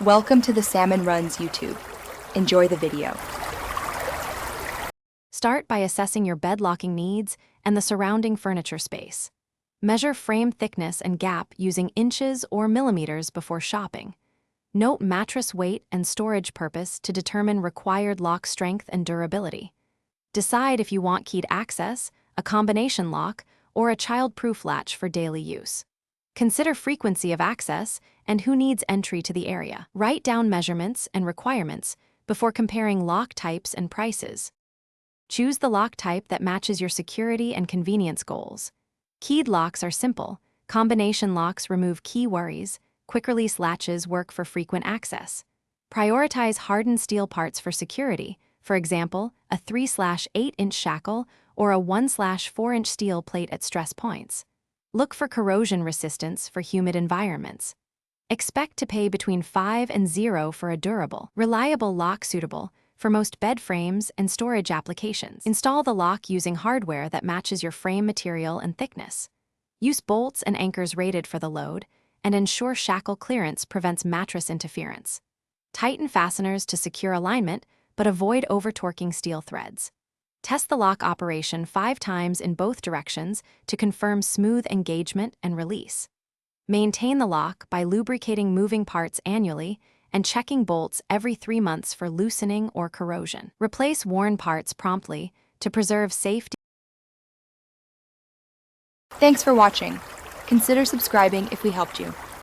Welcome to the Salmon Runs YouTube. Enjoy the video. Start by assessing your bed locking needs and the surrounding furniture space. Measure frame thickness and gap using inches or millimeters before shopping. Note mattress weight and storage purpose to determine required lock strength and durability. Decide if you want keyed access, a combination lock, or a child-proof latch for daily use. Consider frequency of access and who needs entry to the area. Write down measurements and requirements before comparing lock types and prices. Choose the lock type that matches your security and convenience goals. Keyed locks are simple. Combination locks remove key worries. Quick-release latches work for frequent access. Prioritize hardened steel parts for security, for example, a 3/8-inch shackle or a 1/4-inch steel plate at stress points. Look for corrosion resistance for humid environments. Expect to pay between $5 and $0 for a durable, reliable lock suitable for most bed frames and storage applications. Install the lock using hardware that matches your frame material and thickness. Use bolts and anchors rated for the load, and ensure shackle clearance prevents mattress interference. Tighten fasteners to secure alignment, but avoid over-torquing steel threads. Test the lock operation 5 times in both directions to confirm smooth engagement and release. Maintain the lock by lubricating moving parts annually and checking bolts every 3 months for loosening or corrosion. Replace worn parts promptly to preserve safety. Thanks for watching. Consider subscribing if we helped you.